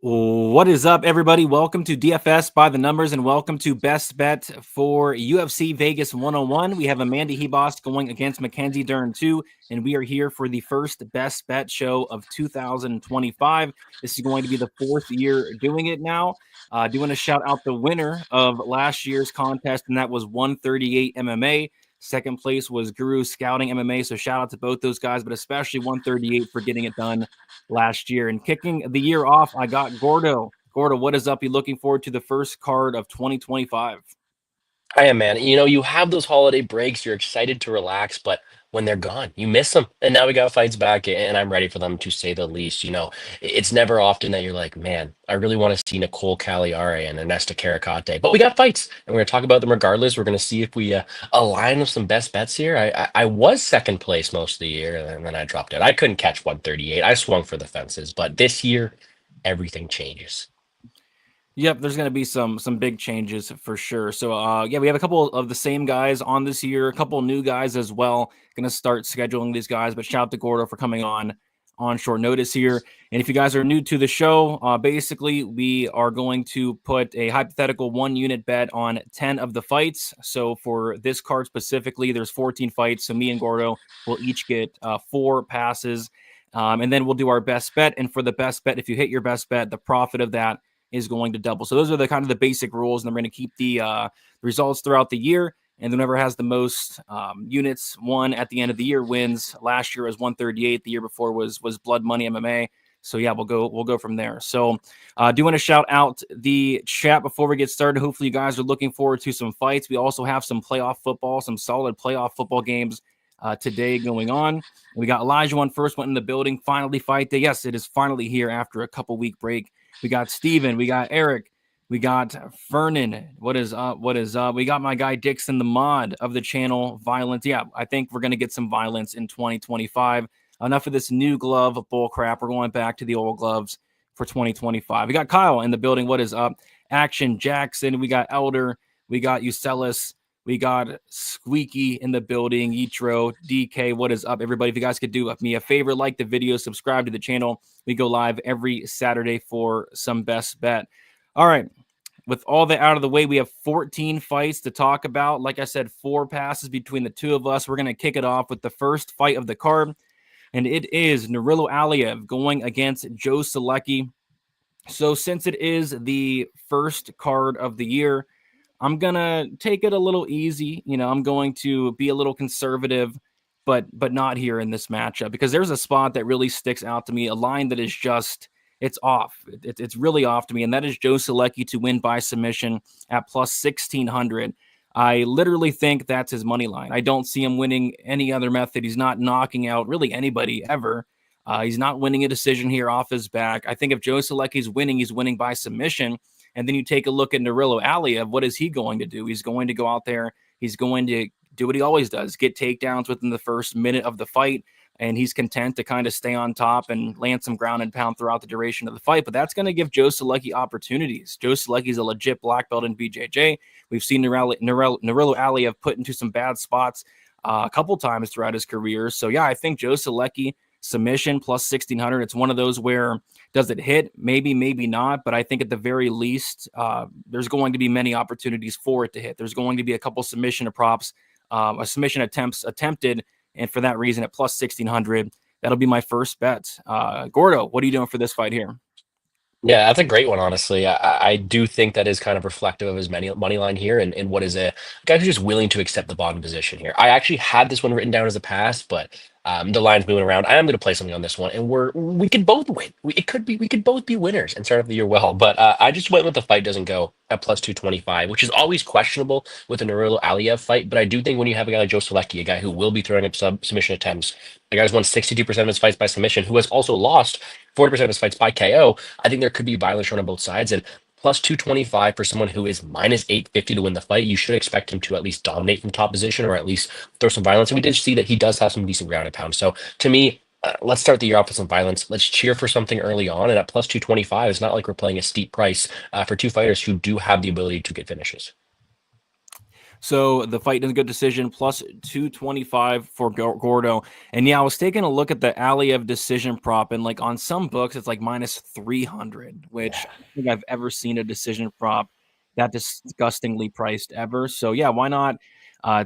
What is up, everybody? Welcome to DFS by the Numbers and welcome to Best Bet for UFC Vegas 101. We have Amanda Hebos going against Mackenzie Dern 2, and we are here for the first Best Bet show of 2025. This is going to be the fourth year doing it now. Do want to shout out the winner of last year's contest, and that was 138 MMA. Second place was Guru Scouting MMA. So shout out to both those guys, but especially 138 for getting it done last year. And kicking the year off, I got Gordo. Gordo, what is up? You looking forward to the first card of 2025? I am, man. You have those holiday breaks, you're excited to relax, but when they're gone, you miss them. And now we got fights back, and I'm ready for them to say the least. It's never often that you're like, man, I really want to see Nicole Cagliari and Ernesta Caricate. But we got fights, and we're going to talk about them regardless. We're going to see if we align with some best bets here. I was second place most of the year, and then I dropped it. I couldn't catch 138. I swung for the fences, but this year, everything changes. Yep, there's going to be some big changes for sure. So yeah, we have a couple of the same guys on this year, a couple new guys as well. Going to start scheduling these guys, but shout out to Gordo for coming on short notice here. And if you guys are new to the show, basically we are going to put a hypothetical 1-unit bet on 10 of the fights. So for this card specifically, there's 14 fights. So me and Gordo will each get 4 passes. And then we'll do our best bet. And for the best bet, if you hit your best bet, the profit of that is going to double. So those are the kind of the basic rules, and we're going to keep the results throughout the year. And whoever has the most units won at the end of the year wins. Last year was 138. The year before was Blood Money MMA. So yeah, we'll go from there. So I do want to shout out the chat before we get started. Hopefully you guys are looking forward to some fights. We also have some playoff football, some solid playoff football games today going on. We got Elijah first one in the building. Finally fight day. Yes, it is finally here after a couple week break. We got Steven. We got Eric. We got Fernan. What is up? What is up? We got my guy Dixon, the mod of the channel, Violence. Yeah, I think we're going to get some violence in 2025. Enough of this new glove bull crap. We're going back to the old gloves for 2025. We got Kyle in the building. What is up? Action Jackson. We got Elder. We got Ucelis. We got Squeaky in the building. Yitro, DK, what is up, everybody? If you guys could do me a favor, like the video, subscribe to the channel. We go live every Saturday for some best bet. All right. With all that out of the way, we have 14 fights to talk about. Like I said, 4 passes between the two of us. We're going to kick it off with the first fight of the card, and it is Nurilo Aliyev going against Joe Selecki. So since it is the first card of the year, I'm going to take it a little easy. I'm going to be a little conservative, but not here in this matchup, because there's a spot that really sticks out to me, a line that is just, it's off. It's really off to me, and that is Joe Selecki to win by submission at plus 1,600. I literally think that's his money line. I don't see him winning any other method. He's not knocking out really anybody ever. He's not winning a decision here off his back. I think if Joe Selecki's winning, he's winning by submission. And then you take a look at Nurilo Aliyev. What is he going to do? He's going to go out there. He's going to do what he always does, get takedowns within the first minute of the fight. And he's content to kind of stay on top and land some ground and pound throughout the duration of the fight. But that's going to give Joe Selecki opportunities. Joe Selecki is a legit black belt in BJJ. We've seen Nurilo Aliyev put into some bad spots a couple times throughout his career. So, yeah, I think Joe Selecki submission plus 1,600. It's one of those where, does it hit? Maybe, maybe not. But I think at the very least, there's going to be many opportunities for it to hit. There's going to be a couple submission props, a submission attempts attempted. And for that reason, at plus 1,600, that'll be my first bet. Gordo, what are you doing for this fight here? Yeah, that's a great one, honestly. I do think that is kind of reflective of his money line here and what is a guy who's just willing to accept the bottom position here. I actually had this one written down as a pass, but the line's moving around. I am going to play something on this one, and we could both win. We could both be winners and start off the year well. But I just went with the fight doesn't go at plus 225, which is always questionable with a Nurilo Aliyev fight. But I do think when you have a guy like Joe Selecki, a guy who will be throwing up submission attempts, a guy who's won 62% of his fights by submission, who has also lost 40% of his fights by KO, I think there could be violence shown on both sides. And plus 225 for someone who is minus 850 to win the fight, you should expect him to at least dominate from top position or at least throw some violence. And we did see that he does have some decent ground and pound. So to me, let's start the year off with some violence. Let's cheer for something early on. And at plus 225, it's not like we're playing a steep price for two fighters who do have the ability to get finishes. So the fight is a good decision, plus 225 for Gordo. And yeah, I was taking a look at the Aliev decision prop, and like on some books, it's like minus 300, which Yeah. I don't think I've ever seen a decision prop that disgustingly priced ever. So yeah, why not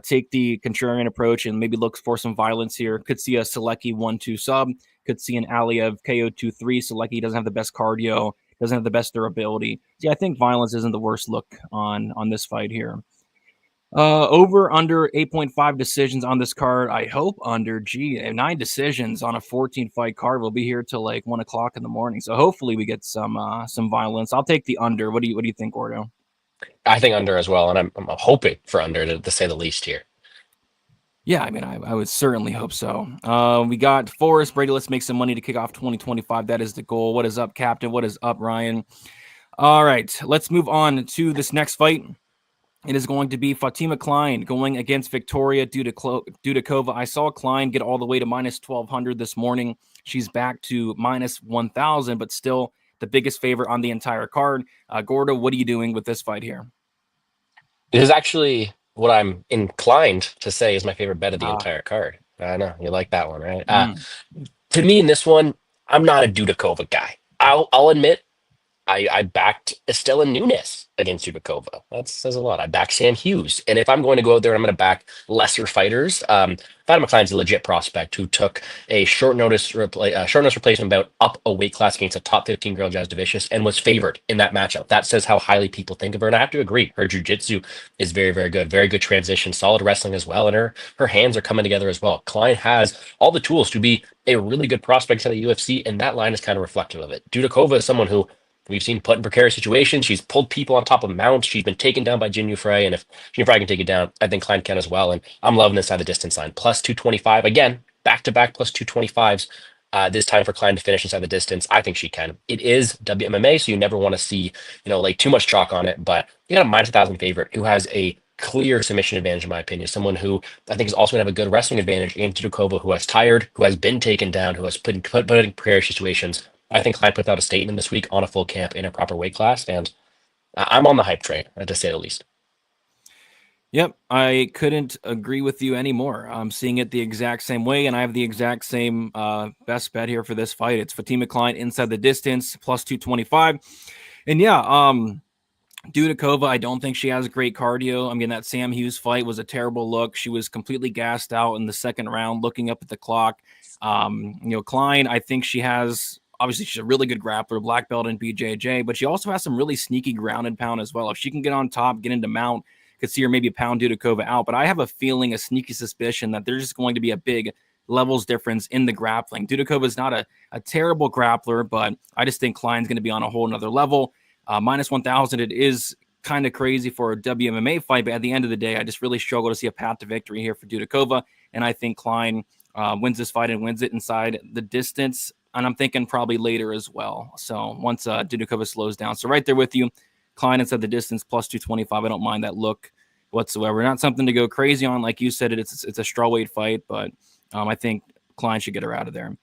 take the contrarian approach and maybe look for some violence here? Could see a Selecki 1-2 sub, could see an Aliev KO 2-3. Selecki doesn't have the best cardio, doesn't have the best durability. So yeah, I think violence isn't the worst look on this fight here. Over under 8.5 decisions on this card. I hope under 9 decisions on a 14 fight card. We'll be here till like 1 o'clock in the morning. So hopefully we get some violence. I'll take the under. What do you think, Gordo? I think under as well, and I'm hoping for under to say the least here. Yeah, I mean, I would certainly hope so. We got Forrest Brady. Let's make some money to kick off 2025. That is the goal. What is up, Captain? What is up, Ryan? All right, let's move on to this next fight. It is going to be Fatima Klein going against Victoria Dudakova. I saw Klein get all the way to minus 1,200 this morning. She's back to minus 1,000, but still the biggest favorite on the entire card. Gordo, what are you doing with this fight here? It is actually what I'm inclined to say is my favorite bet of the entire card. I know you like that one, right? To me, in this one, I'm not a Dudakova guy. I'll admit I backed Estela Nunes against Zubikova. That says a lot. I backed Sam Hughes. And if I'm going to go out there, I'm going to back lesser fighters. Fatima Klein's a legit prospect who took a short notice replacement bout up a weight class against a top 15 girl, Jazz Davicius, and was favored in that matchup. That says how highly people think of her. And I have to agree. Her jiu-jitsu is very, very good. Very good transition, solid wrestling as well. And her hands are coming together as well. Klein has all the tools to be a really good prospect at the UFC, and that line is kind of reflective of it. Dudakova is someone who we've seen put in precarious situations. She's pulled people on top of mounts. She's been taken down by Jin Frey. And if Jin Frey can take it down, I think Klein can as well. And I'm loving this side of the distance line. Plus 225. Again, back-to-back plus 225s. This time for Klein to finish inside the distance. I think she can. It is WMMA, so you never want to see, like too much chalk on it. But you got a minus 1,000 favorite who has a clear submission advantage, in my opinion. Someone who I think is also going to have a good wrestling advantage against Dudakova, who has tired, who has been taken down, who has put in precarious situations. I think Klein put out a statement this week on a full camp in a proper weight class, and I'm on the hype train, to say the least. Yep, I couldn't agree with you anymore. I'm seeing it the exact same way, and I have the exact same best bet here for this fight. It's Fatima Klein inside the distance, plus 225. And yeah, Dudakova, I don't think she has great cardio. I mean, that Sam Hughes fight was a terrible look. She was completely gassed out in the second round, looking up at the clock. Klein, I think she has... Obviously, she's a really good grappler, black belt in BJJ, but she also has some really sneaky ground and pound as well. If she can get on top, get into mount, could see her maybe pound Dudakova out. But I have a feeling, a sneaky suspicion that there's just going to be a big levels difference in the grappling. Dudakova is not a terrible grappler, but I just think Klein's going to be on a whole nother level. Minus 1,000, it is kind of crazy for a WMMA fight, but at the end of the day, I just really struggle to see a path to victory here for Dudakova, and I think Klein wins this fight and wins it inside the distance. And I'm thinking probably later as well. So once Dudakova slows down. So right there with you, Klein inside the distance, plus 225. I don't mind that look whatsoever. Not something to go crazy on. Like you said, it's a strawweight fight, but I think Klein should get her out of there.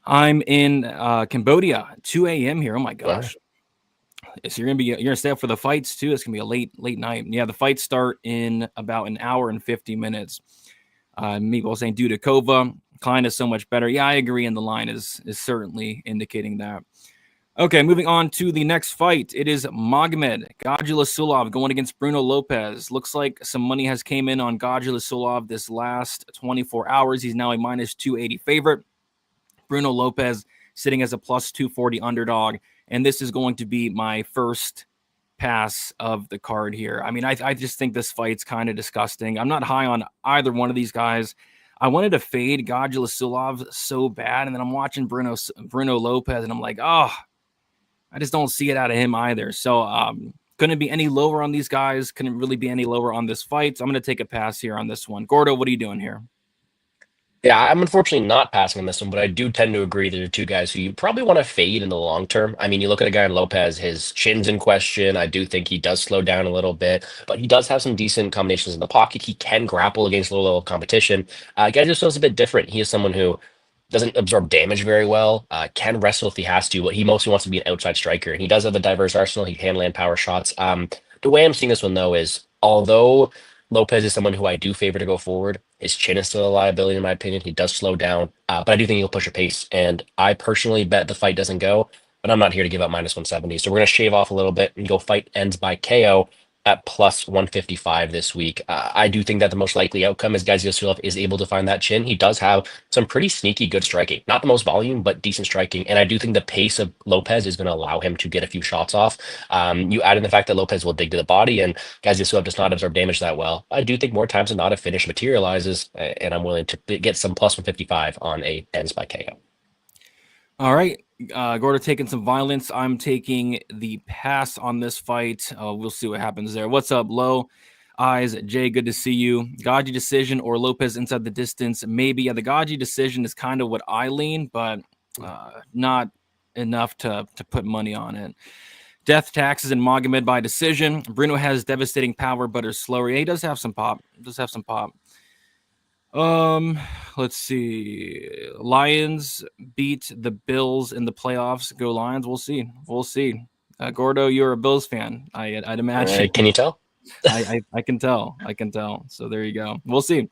I'm in Cambodia, 2 a.m. here. Oh my gosh. Wow. So you're gonna stay up for the fights too. It's gonna be a late night. Yeah, the fights start in about an hour and 50 minutes. People saying Dudakova. Klein is so much better. Yeah, I agree, and the line is certainly indicating that. Okay, moving on to the next fight. It is Magomed Gajilasulov going against Bruno Lopez. Looks like some money has came in on Gajilasulov this last 24 hours. He's now a minus 280 favorite. Bruno Lopez sitting as a plus 240 underdog, and this is going to be my first pass of the card here. I mean, I just think this fight's kind of disgusting. I'm not high on either one of these guys. I wanted to fade Gajilasulov so bad, and then I'm watching Bruno Lopez, and I'm like, oh, I just don't see it out of him either. So couldn't be any lower on these guys. Couldn't really be any lower on this fight. So I'm going to take a pass here on this one. Gordo, what are you doing here? Yeah, I'm unfortunately not passing on this one, but I do tend to agree that they're two guys who you probably want to fade in the long term. I mean, you look at a guy in Lopez, his chin's in question. I do think he does slow down a little bit, but he does have some decent combinations in the pocket. He can grapple against low-level competition. Guy just feels a bit different. He is someone who doesn't absorb damage very well, can wrestle if he has to, but he mostly wants to be an outside striker. And he does have a diverse arsenal. He can land power shots. The way I'm seeing this one, though, is although Lopez is someone who I do favor to go forward, his chin is still a liability in my opinion. He does slow down, but I do think he'll push a pace. And I personally bet the fight doesn't go, but I'm not here to give up minus 170. So we're going to shave off a little bit and go fight ends by KO at plus 155 this week. I do think that the most likely outcome is Gaziosvilov is able to find that chin. He does have some pretty sneaky good striking. Not the most volume, but decent striking. And I do think the pace of Lopez is going to allow him to get a few shots off. You add in the fact that Lopez will dig to the body and Gaziosvilov does not absorb damage that well. I do think more times than not a finish materializes, and I'm willing to get some plus 155 on a ends by KO. All right. Gordo taking some violence. I'm taking the pass on this fight. We'll see what happens there. What's up, Low Eyes? Jay, good to see you. Gaji decision or Lopez inside the distance? Maybe. Yeah, the Gaji decision is kind of what I lean, but not enough to put money on it. Death taxes and Magomed by decision. Bruno has devastating power, but is slower. Yeah, he does have some pop. Let's see. Lions beat the Bills in the playoffs. Go Lions. We'll see. Gordo, you're a Bills fan. I'd imagine. Can you tell? I can tell. So there you go. We'll see.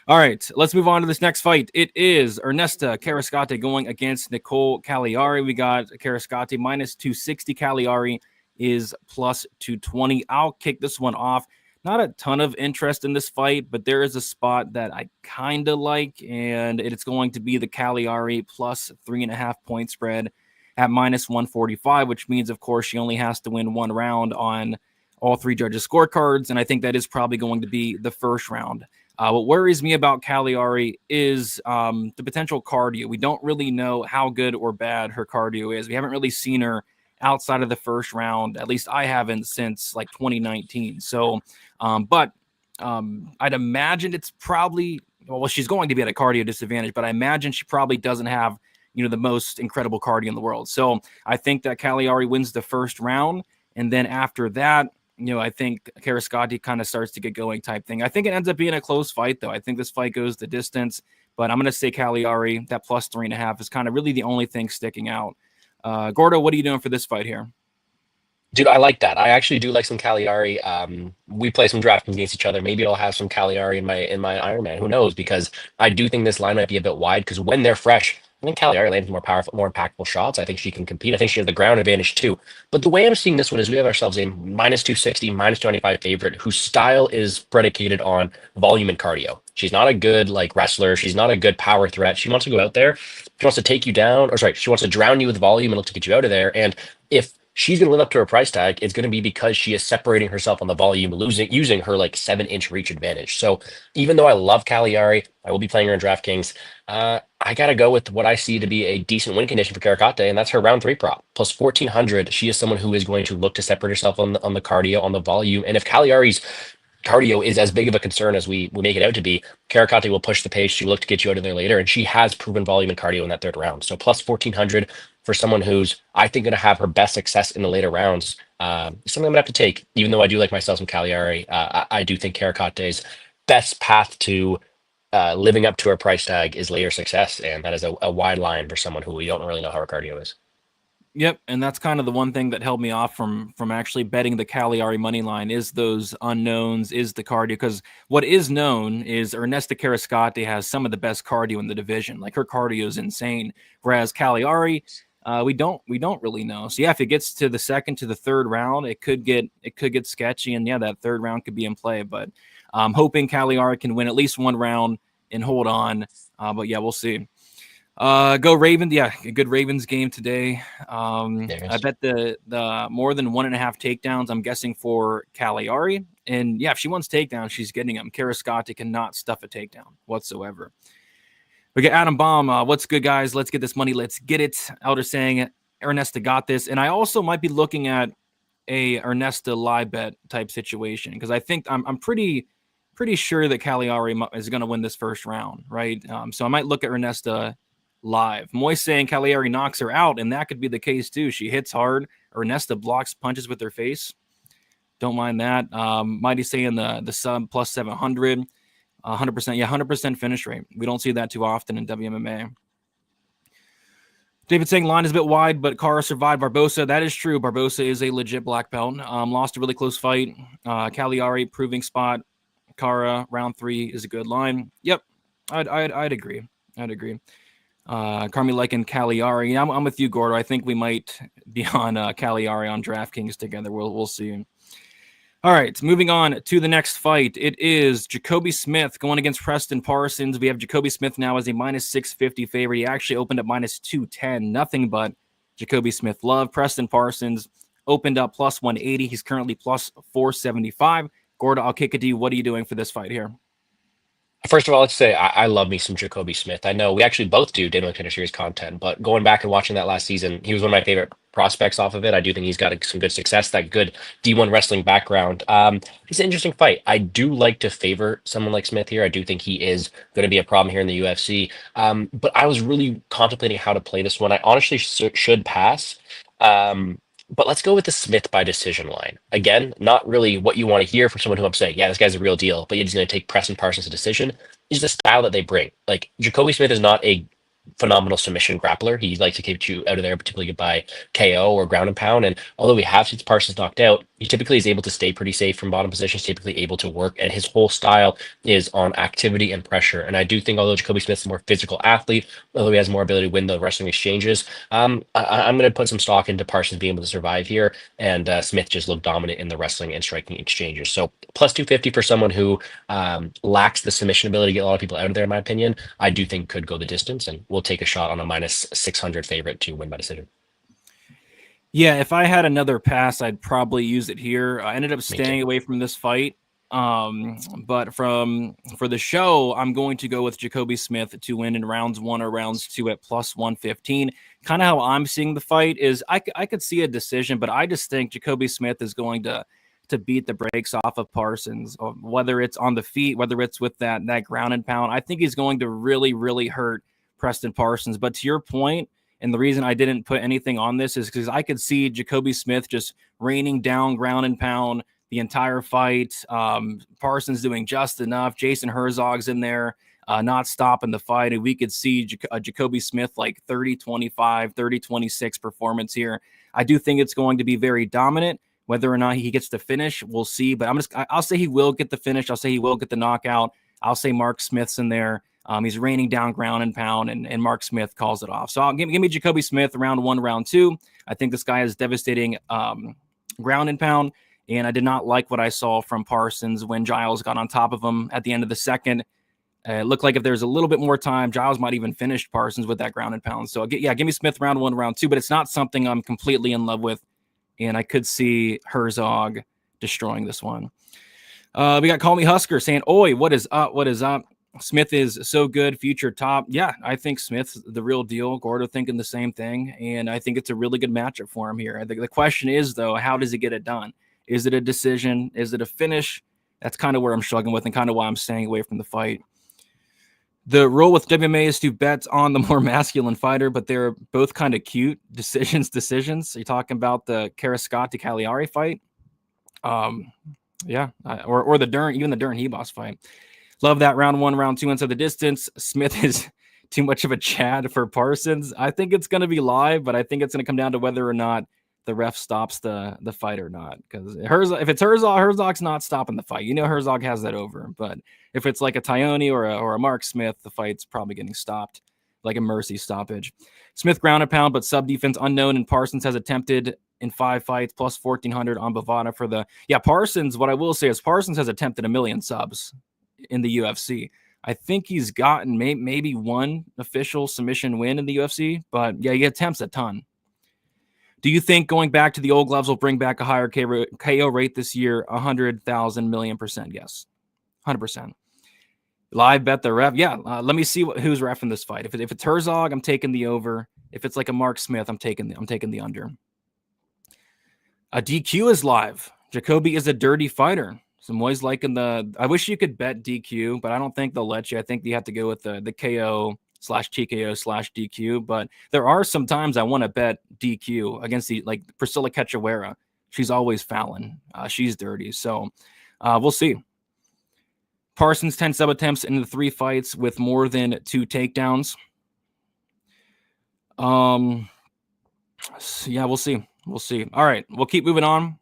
All right, let's move on to this next fight. It is Ernesta Carrascote going against Nicole Cagliari. We got Carrascote minus 260. Cagliari is plus 220. I'll kick this one off. Not a ton of interest in this fight, but there is a spot that I kind of like, and it's going to be the Cagliari plus 3.5 point spread at minus 145, which means, of course, she only has to win one round on all three judges' scorecards, and I think that is probably going to be the first round. What worries me about Cagliari is the potential cardio. We don't really know how good or bad her cardio is. We haven't really seen her outside of the first round. At least I haven't since like 2019. So, but I'd imagine it's probably, well, she's going to be at a cardio disadvantage, but I imagine she probably doesn't have, the most incredible cardio in the world. So I think that Cagliari wins the first round. And then after that, I think Carrascote kind of starts to get going type thing. I think it ends up being a close fight, though. I think this fight goes the distance, but I'm going to say Cagliari, that plus 3.5 is kind of really the only thing sticking out. Gordo, what are you doing for this fight here? Dude, I like that. I actually do like some Cagliari. We play some DraftKings against each other. Maybe I'll have some Cagliari in my Ironman. Who knows? Because I do think this line might be a bit wide. Because when they're fresh, I think Cagliari lands more powerful, more impactful shots. I think she can compete. I think she has the ground advantage too. But the way I'm seeing this one is we have ourselves a minus 260, minus 25 favorite whose style is predicated on volume and cardio. She's not a good wrestler. She's not a good power threat. She wants to go out there. She wants to take you down, or sorry, she wants to drown you with volume and look to get you out of there. And if she's going to live up to her price tag, it's going to be because she is separating herself on the volume, using her 7-inch reach advantage. So even though I love Cagliari, I will be playing her in DraftKings. I got to go with what I see to be a decent win condition for Carrascote, and that's her round 3 prop. Plus 1,400, she is someone who is going to look to separate herself on the cardio, on the volume. And if Cagliari's cardio is as big of a concern as we make it out to be, Carrascote will push the pace. She will look to get you out of there later, and she has proven volume and cardio in that third round. So plus 1,400 for someone who's, I think, going to have her best success in the later rounds. Something I'm going to have to take, even though I do like myself some Cagliari. I do think Carrascote's best path to living up to her price tag is later success, and that is a wide line for someone who we don't really know how her cardio is. Yep, and that's kind of the one thing that held me off from actually betting the Cagliari money line is those unknowns, is the cardio. Because what is known is Ernesta Carrascote has some of the best cardio in the division. Like her cardio is insane, whereas Cagliari, we don't really know. So yeah, if it gets to the second to the third round, it could get sketchy, and yeah, that third round could be in play. But I'm hoping Cagliari can win at least one round and hold on. But yeah, we'll see. Go Ravens. Yeah, a good Ravens game today. I bet the more than 1.5 takedowns, I'm guessing, for Cagliari. And yeah, if she wants takedowns, she's getting them. Carrascote cannot stuff a takedown whatsoever. We got Adam Baum. What's good, guys? Let's get this money. Let's get it. Elder saying Ernesta got this. And I also might be looking at a Ernesta live bet type situation because I think I'm pretty sure that Cagliari is going to win this first round, right? So I might look at Ernesta live. Moy saying Cagliari knocks her out, and that could be the case too. She hits hard. Ernesta blocks punches with her face. Don't mind that. Mighty saying the sub plus 700, 100%. Yeah, 100% finish rate. We don't see that too often in WMMA. David saying line is a bit wide, but Kara survived Barbosa. That is true. Barbosa is a legit black belt. Lost a really close fight. Cagliari, proving spot. Kara, round 3 is a good line. Yep, I'd agree. I'd agree. Carmi and Cagliari. I'm with you, Gordo. I think we might be on Cagliari on DraftKings together. We'll see. All right, moving on to the next fight. It is Jacoby Smith going against Preston Parsons. We have Jacoby Smith now as a minus 650 favorite. He actually opened up minus 210. Nothing but Jacoby Smith love. Preston Parsons opened up plus 180. He's currently plus 475. Gordo, I'll kick it to you. What are you doing for this fight here? First of all, let's say I love me some Jacoby Smith. I know we actually both do Daniel Contender Series content, but going back and watching that last season, he was one of my favorite prospects off of it. I do think he's got some good success, that good D1 wrestling background. It's an interesting fight. I do like to favor someone like Smith here. I do think he is going to be a problem here in the UFC. But I was really contemplating how to play this one. I honestly should pass. But let's go with the Smith by decision line. Again, not really what you want to hear from someone who I'm saying, yeah, this guy's a real deal, but he's going to take Preston Parsons to decision. Is the style that they bring. Like, Jacoby Smith is not a phenomenal submission grappler. He likes to keep you out of there, particularly by KO or ground and pound. And although we have seen Parsons knocked out, he typically is able to stay pretty safe from bottom positions, typically able to work. And his whole style is on activity and pressure. And I do think, although Jacoby Smith's a more physical athlete, although he has more ability to win the wrestling exchanges, I'm going to put some stock into Parsons being able to survive here. And Smith just looked dominant in the wrestling and striking exchanges. So plus 250 for someone who lacks the submission ability to get a lot of people out of there, in my opinion, I do think could go the distance, and we'll take a shot on a minus 600 favorite to win by decision. Yeah, if I had another pass, I'd probably use it here. I ended up staying away from this fight. But for the show, I'm going to go with Jacoby Smith to win in rounds 1 or rounds 2 at plus 115. Kind of how I'm seeing the fight is I could see a decision, but I just think Jacoby Smith is going to beat the brakes off of Parsons, whether it's on the feet, whether it's with that ground and pound. I think he's going to really, really hurt Preston Parsons. But to your point, and the reason I didn't put anything on this is because I could see Jacoby Smith just raining down ground and pound the entire fight. Parsons doing just enough. Jason Herzog's in there, not stopping the fight. And we could see Jacoby Smith like 30-25, 30-26 performance here. I do think it's going to be very dominant. Whether or not he gets the finish, we'll see. But I'll say he will get the finish. I'll say he will get the knockout. I'll say Mark Smith's in there. He's raining down ground and pound, and Mark Smith calls it off. So give me Jacoby Smith round 1, round 2. I think this guy is devastating ground and pound, and I did not like what I saw from Parsons when Giles got on top of him at the end of the second. It looked like if there's a little bit more time, Giles might even finish Parsons with that ground and pound. So give me Smith round 1, round 2, but it's not something I'm completely in love with, and I could see Herzog destroying this one. We got Call Me Husker saying, "Oi, what is up? What is up? Smith is so good, future top." Yeah, I think Smith's the real deal. Gordo thinking the same thing, and I think it's a really good matchup for him here. The question is, though, how does he get it done? Is it a decision? Is it a finish? That's kind of where I'm struggling with and kind of why I'm staying away from the fight. The rule with WMA is to bet on the more masculine fighter, but they're both kind of cute decisions. So you're talking about the Karascott Cagliari fight? Yeah, or the Dern, even the Dern Ribas fight. Love that round 1, round 2 inside the distance. Smith is too much of a Chad for Parsons. I think it's going to be live, but I think it's going to come down to whether or not the ref stops the fight or not. Because if it's Herzog, Herzog's not stopping the fight. You know Herzog has that over. But if it's like a Tyone or a Mark Smith, the fight's probably getting stopped, like a mercy stoppage. Smith ground and pound, but sub defense unknown, and Parsons has attempted in 5 fights, plus 1,400 on Bovada for the... Yeah, Parsons, what I will say is Parsons has attempted 1 million subs in the UFC. I think he's gotten maybe 1 official submission win in the UFC, but yeah, he attempts a ton. Do you think going back to the old gloves will bring back a higher KO rate this year? 100,000 million%. Yes. 100%. Live bet the ref. Yeah. Let me see who's reffing this fight. If it's Herzog, I'm taking the over. If it's like a Mark Smith, I'm taking the under. A DQ is live. Jacoby is a dirty fighter. Some boys liking I wish you could bet DQ, but I don't think they'll let you. I think you have to go with the KO/TKO/DQ. But there are some times I want to bet DQ against like Priscilla Cachoeira. She's always fouling. She's dirty. So we'll see. Parsons 10 sub attempts in the 3 fights with more than 2 takedowns. Yeah, we'll see. We'll see. All right, we'll keep moving on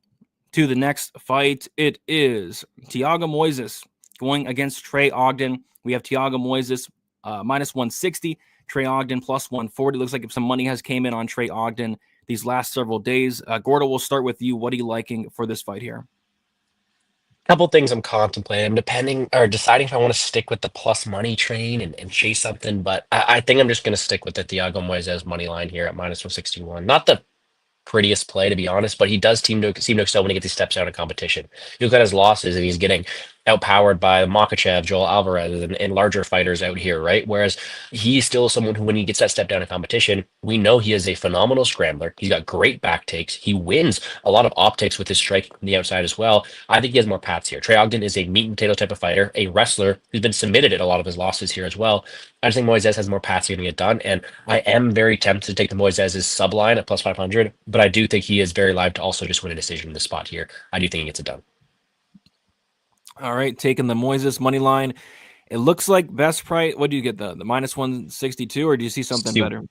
to the next fight. It is Thiago Moises going against Trey Ogden. We have Thiago Moises minus 160, Trey Ogden plus 140. Looks like if some money has came in on Trey Ogden these last several days. Gordo, we'll start with you. What are you liking for this fight here? Couple things I'm contemplating. I'm depending or deciding if I want to stick with the plus money train and chase something, but I think I'm just going to stick with the Thiago Moises money line here at minus 161. Not the prettiest play, to be honest, but he does seem to excel when he gets these steps out of competition. You look at his losses, and he's getting outpowered by Makachev, Joel Alvarez, and larger fighters out here, right? Whereas he's still someone who, when he gets that step down in competition, we know he is a phenomenal scrambler. He's got great back takes. He wins a lot of optics with his striking from the outside as well. I think he has more paths here. Trey Ogden is a meat and potato type of fighter, a wrestler who's been submitted at a lot of his losses here as well. I just think Moises has more paths here to get done, and I am very tempted to take the Moises' subline at plus 500, but I do think he is very live to also just win a decision in this spot here. I do think he gets it done. All right, taking the Moises money line. It looks like best price. What do you get? The minus 162, or do you see something better?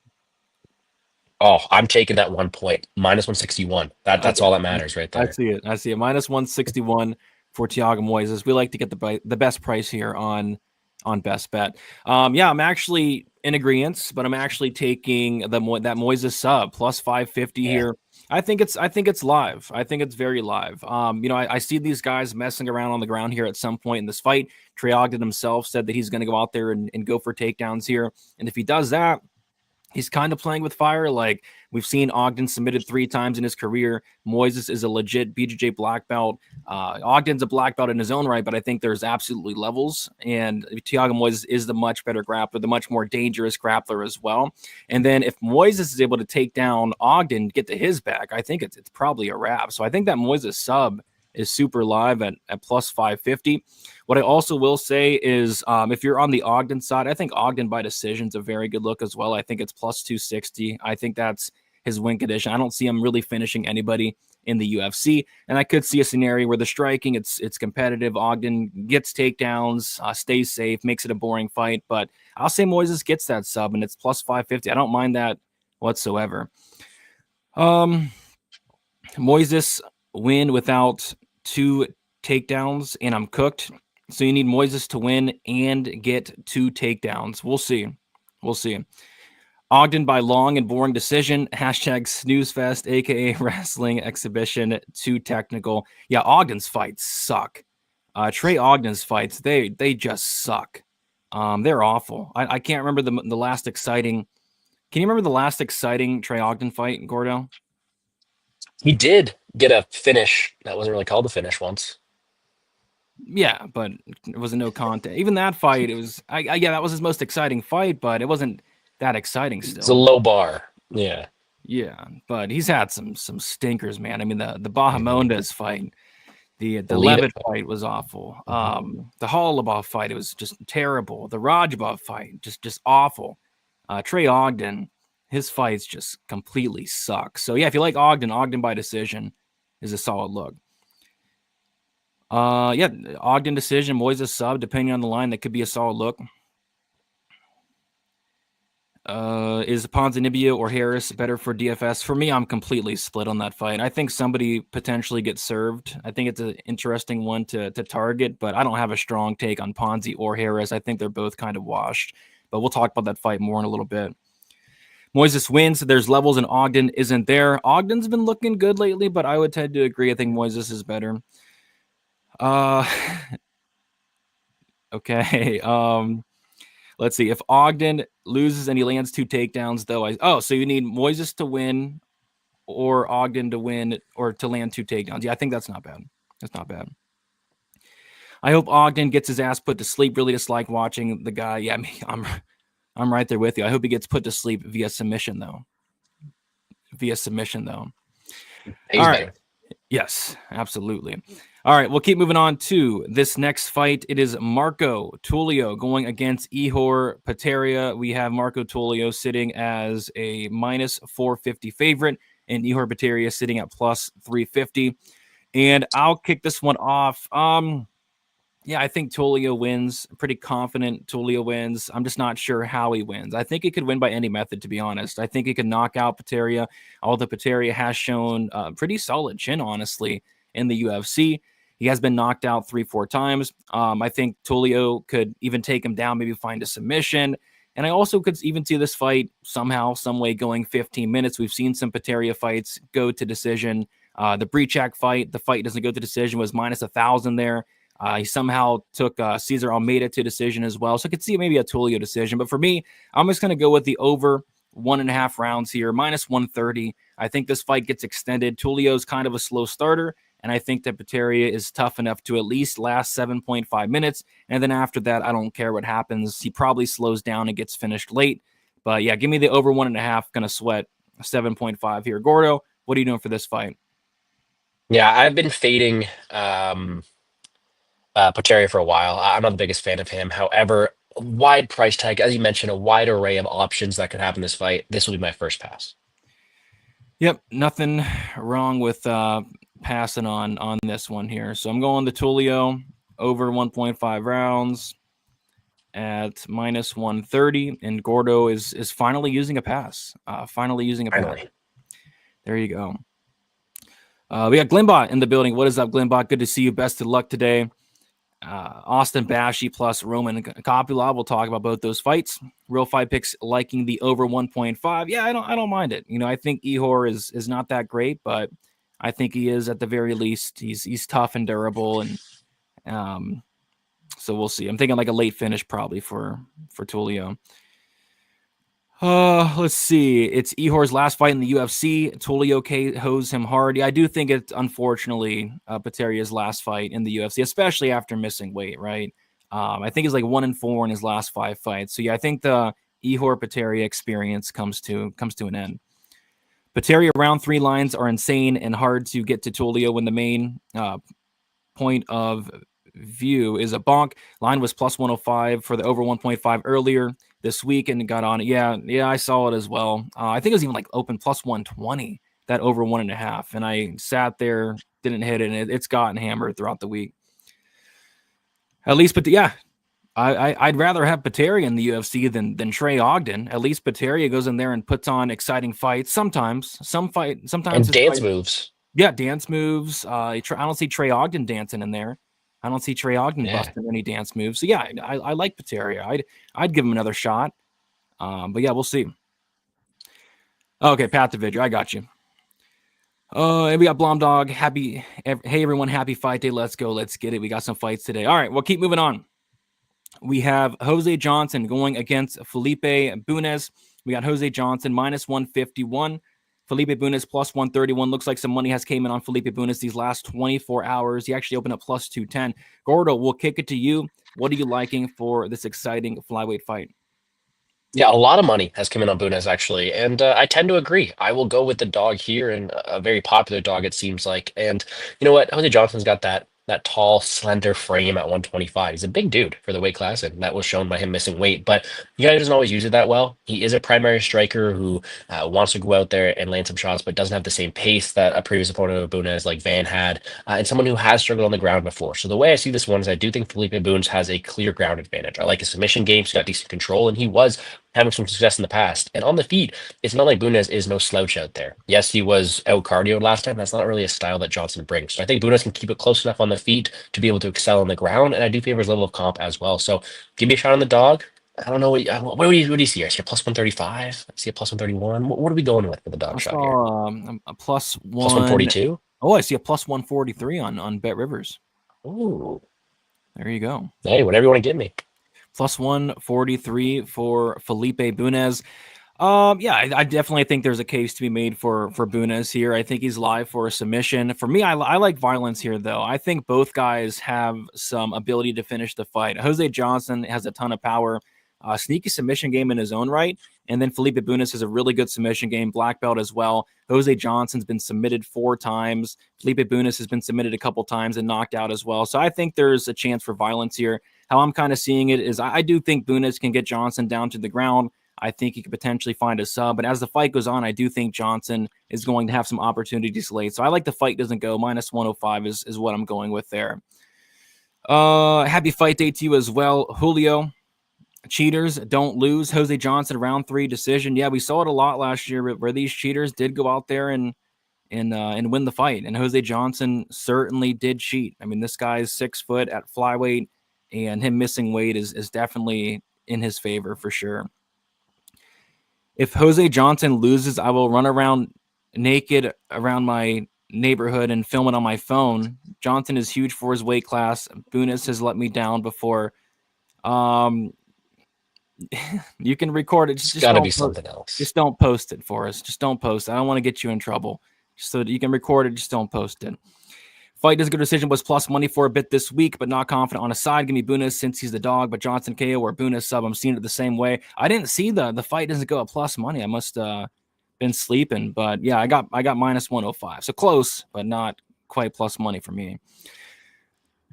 Oh, I'm taking that 1 point, minus 161. That's all that matters right there. I see it. I see it. Minus 161 for Thiago Moises. We like to get the best price here on best bet. Yeah, I'm actually in agreement, but I'm actually taking that Moises sub plus 550 here. I think it's live. I think it's very live. I see these guys messing around on the ground here at some point in this fight. Trey Ogden himself said that he's going to go out there and go for takedowns here. And if he does that, he's kind of playing with fire. Like we've seen Ogden submitted 3 times in his career. Moises is a legit BJJ black belt. Ogden's a black belt in his own right, but I think there's absolutely levels. And Thiago Moises is the much better grappler, the much more dangerous grappler as well. And then if Moises is able to take down Ogden, get to his back, I think it's probably a wrap. So I think that Moises sub is super live at plus 550. What I also will say is if you're on the Ogden side, I think Ogden by decision is a very good look as well. I think it's plus 260. I think that's his win condition. I don't see him really finishing anybody in the UFC. And I could see a scenario where the striking, it's competitive. Ogden gets takedowns, stays safe, makes it a boring fight. But I'll say Moises gets that sub, and it's plus 550. I don't mind that whatsoever. Moises win without 2 takedowns, and I'm cooked. So you need Moises to win and get 2 takedowns. We'll see. We'll see. Ogden by long and boring decision. Hashtag snoozefest, a.k.a. wrestling exhibition, too technical. Yeah, Ogden's fights suck. Trey Ogden's fights, they just suck. They're awful. I can't remember the last exciting. Can you remember the last exciting Trey Ogden fight, Gordo? He did get a finish that wasn't really called a finish once. Yeah, but it was a no contest. Even that fight, it was. Yeah, that was his most exciting fight, but it wasn't that exciting still. It's a low bar. Yeah. Yeah, but he's had some stinkers, man. I mean, the Bahamondes fight, the Levitt fight was awful. The Holubov fight, it was just terrible. The Rajabov fight, just awful. Trey Ogden, his fights just completely suck. So yeah, if you like Ogden by decision is a solid look. Yeah, Ogden decision, Moises sub, depending on the line, that could be a solid look. Is Ponzinibbio or Harris better for DFS? For me, I'm completely split on that fight. I think somebody potentially gets served. I think it's an interesting one to target, but I don't have a strong take on Ponzi or Harris. I think they're both kind of washed, but we'll talk about that fight more in a little bit. Moises wins. There's levels, and Ogden isn't there. Ogden's been looking good lately, but I would tend to agree. I think Moises is better. Okay. Let's see. If Ogden loses and he lands 2 takedowns, though, so you need Moises to win or Ogden to win or to land 2 takedowns. Yeah, I think that's not bad. That's not bad. I hope Ogden gets his ass put to sleep. Really dislike watching the guy. Yeah, I'm right there with you. I hope he gets put to sleep via submission, though. All right. Yes, absolutely. All right, we'll keep moving on to this next fight. It is Marco Tulio going against Ihor Peteria. We have Marco Tulio sitting as a minus 450 favorite, and Ihor Peteria sitting at plus 350. And I'll kick this one off. Yeah, I think Tulio wins. Pretty confident Tulio wins. I'm just not sure how he wins. I think he could win by any method, to be honest. I think he could knock out Peteria, although Peteria has shown pretty solid chin, honestly, in the UFC. He has been knocked out 3-4 times. I think Tulio could even take him down, maybe find a submission. And I also could even see this fight somehow, some way going 15 minutes. We've seen some Peteria fights go to decision. The Breachak fight, the fight doesn't go to decision, was minus 1,000 there. He somehow took Cesar Almeida to decision as well. So I could see maybe a Tulio decision. But for me, I'm just going to go with the over 1.5 rounds here, minus 130. I think this fight gets extended. Tulio's kind of a slow starter, and I think that Peteria is tough enough to at least last 7.5 minutes. And then after that, I don't care what happens. He probably slows down and gets finished late. But yeah, give me the over 1.5. Going to sweat 7.5 here. Gordo, what are you doing for this fight? Yeah, I've been fading Poterier for a while. I'm not the biggest fan of him. However, wide price tag, as you mentioned, a wide array of options that could happen in this fight. This will be my first pass. Yep, nothing wrong with passing on this one here. So I'm going to Tulio over 1.5 rounds at minus 130, and Gordo is finally using a pass. Finally using a pass. There you go. We got Glimbot in the building. What is up, Glimbot? Good to see you. Best of luck today. Austin Bashi plus Roman Kopylov. We'll talk about both those fights. Real Fight Picks liking the over 1.5. Yeah, I don't mind it. You know, I think Ihor is not that great, but I think he is at the very least. He's tough and durable, and so we'll see. I'm thinking like a late finish probably for Tulio. Let's see. It's Ihor's last fight in the UFC. Tulio KOs him hard. Yeah, I do think it's unfortunately Peteria's last fight in the UFC, especially after missing weight, right? I think he's like 1-4 in his last 5 fights. So yeah, I think the Ihor Peteria experience comes to an end. Peteria round 3 lines are insane and hard to get to Tulio when the main point of view is a bonk. Line was plus 105 for the over 1.5 earlier this week and got on it. Yeah, I saw it as well. I think it was even like open plus 120, that over 1.5. And I sat there, didn't hit it, and it's gotten hammered throughout the week. At least, but yeah, I'd rather have Peteria in the UFC than Trey Ogden. At least Peteria goes in there and puts on exciting fights. Sometimes and dance moves. Yeah, dance moves. I don't see Trey Ogden dancing in there. I don't see Trey Ogden busting any dance moves. So yeah, I like Peteria. I'd give him another shot. But yeah, we'll see. Okay, Pat the Vidger, I got you. And we got Blomdog. Hey everyone, happy fight day. Let's go. Let's get it. We got some fights today. All right, we'll keep moving on. We have Jose Johnson going against Felipe Bunes. We got Jose Johnson minus 151. Felipe Bunes plus 131. Looks like some money has came in on Felipe Bunes these last 24 hours. He actually opened up plus 210. Gordo, we'll kick it to you. What are you liking for this exciting flyweight fight? Yeah, a lot of money has come in on Bunes, actually. And I tend to agree. I will go with the dog here, and a very popular dog, it seems like. And you know what? Jose Johnson's got that tall, slender frame at 125. He's a big dude for the weight class, and that was shown by him missing weight. But the guy doesn't always use it that well. He is a primary striker who wants to go out there and land some shots, but doesn't have the same pace that a previous opponent of Bunes, like Van, had, and someone who has struggled on the ground before. So the way I see this one is I do think Felipe Bunes has a clear ground advantage. I like his submission game. He's got decent control, and he was having some success in the past. And on the feet, it's not like Bunes is no slouch out there. Yes, he was out cardioed last time. That's not really a style that Johnson brings. So I think Bunes can keep it close enough on the feet to be able to excel on the ground. And I do favor his level of comp as well. So give me a shot on the dog. I don't know what do you see here? I see a plus 135. I see a plus 131. What are we going with for the dog shot here? A plus 142. Oh, I see a plus 143 on Bet Rivers. Ooh, there you go. Hey, whatever you want to give me. Plus 143 for Felipe Bunes. Yeah, I definitely think there's a case to be made for Bunes here. I think he's live for a submission. For me, I like violence here, though. I think both guys have some ability to finish the fight. Jose Johnson has a ton of power, sneaky submission game in his own right, and then Felipe Bunes has a really good submission game, black belt as well. Jose Johnson's been submitted 4 times. Felipe Bunes has been submitted a couple times and knocked out as well. So I think there's a chance for violence here. How I'm kind of seeing it is I do think Bunes can get Johnson down to the ground. I think he could potentially find a sub. But as the fight goes on, I do think Johnson is going to have some opportunities late. So I like the fight doesn't go. Minus 105 is what I'm going with there. Happy fight day to you as well, Julio. Cheaters don't lose. Jose Johnson, round 3 decision. Yeah, we saw it a lot last year where these cheaters did go out there and win the fight. And Jose Johnson certainly did cheat. I mean, this guy's 6 foot at flyweight, and him missing weight is definitely in his favor for sure. If Jose Johnson loses, I will run around naked around my neighborhood and film it on my phone. Johnson is huge for his weight class. Bunis has let me down before. You can record it. It's Just got to don't be something else. just don't post it for us. Just don't post it. I don't want to get you in trouble. Just so that you can record it, just don't post it. Fight does a good decision was plus money for a bit this week, but not confident on a side. Give me Bunis since he's the dog, but Johnson KO or Bunis sub. I'm seeing it the same way. I didn't see the fight doesn't go at plus money. I must been sleeping, but yeah, I got minus 105. So close, but not quite plus money for me.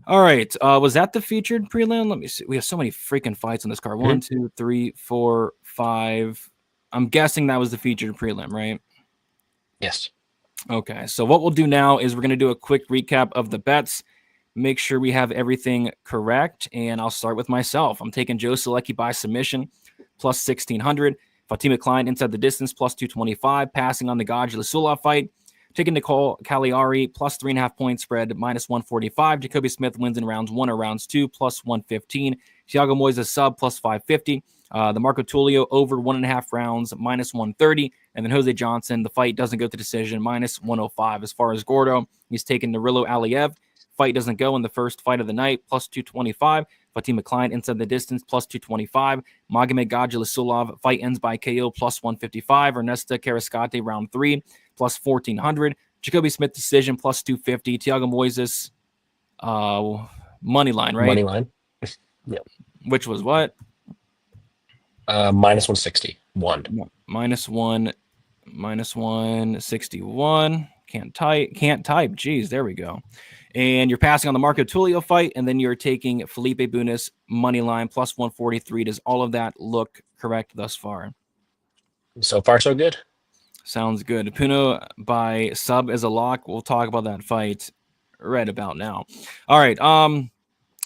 All right. Was that the featured prelim? Let me see. We have so many freaking fights on this card. 1, 2, 3, 4, 5. I'm guessing that was the featured prelim, right? Yes. Okay. So what we'll do now is we're going to do a quick recap of the bets. Make sure we have everything correct. And I'll start with myself. I'm taking Joe Selecki by submission, plus 1,600. Fatima Klein inside the distance, plus 225. Passing on the Gajla Sulov fight. Taking Nicole Cagliari, plus 3.5 point spread, minus 145. Jacoby Smith wins in rounds 1 or rounds 2, plus 115. Thiago Moises sub, plus 550. The Marco Tulio over 1.5 rounds, minus 130. And then Jose Johnson, the fight doesn't go to decision, minus 105. As far as Gordo, he's taken Nurilo Aliyev. Fight doesn't go in the first fight of the night, plus 225. Fatima Klein inside the distance, plus 225. Magomed Gajla fight ends by KO, plus 155. Ernesta Karascate, round 3, plus 1,400. Jacoby Smith decision, plus 250. Thiago Moises, money line, right? Money line. Yep. Which was what? Minus 160. Minus 161. Can't type. Jeez, there we go. And you're passing on the Marco Tulio fight, and then you're taking Felipe Bunis money line plus 143. Does all of that look correct thus far? So far, so good. Sounds good. Puno by sub as a lock. We'll talk about that fight right about now. All right.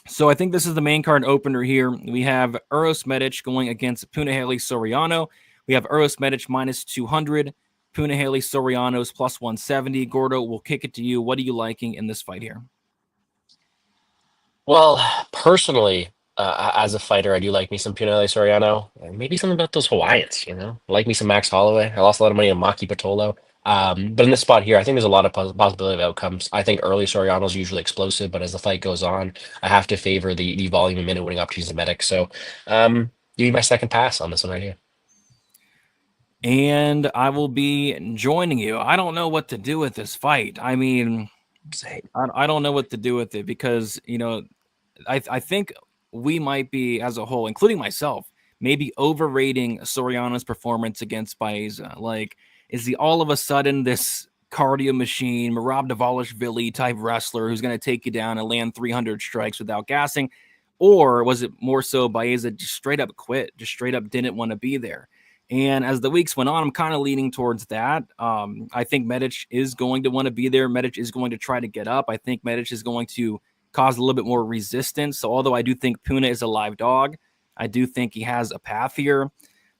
So I think this is the main card opener here. We have Uros Medic going against Punahele Soriano. We have Uros Medic minus 200. Punahele Soriano's plus 170. Gordo, we'll kick it to you. What are you liking in this fight here? Well, personally, as a fighter, I do like me some Punahele Soriano. Maybe something about those Hawaiians, I like me some Max Holloway. I lost a lot of money on Maki Patolo. But in this spot here, I think there's a lot of possibility of outcomes. I think early Soriano's usually explosive, but as the fight goes on, I have to favor the volume and minute winning opportunities of Medic. So give me my second pass on this one right here. And I will be joining you. I don't know what to do with this fight. I mean, I don't know what to do with it because, I think we might be, as a whole, including myself, maybe overrating Soriano's performance against Baeza. Like, is he all of a sudden this cardio machine, Merab Dvalishvili type wrestler who's going to take you down and land 300 strikes without gassing? Or was it more so Baeza just straight up quit, just straight up didn't want to be there? And as the weeks went on, I'm kind of leaning towards that. I think Medic is going to want to be there. Medic is going to try to get up. I think Medic is going to cause a little bit more resistance. So although I do think Puna is a live dog, I do think he has a path here.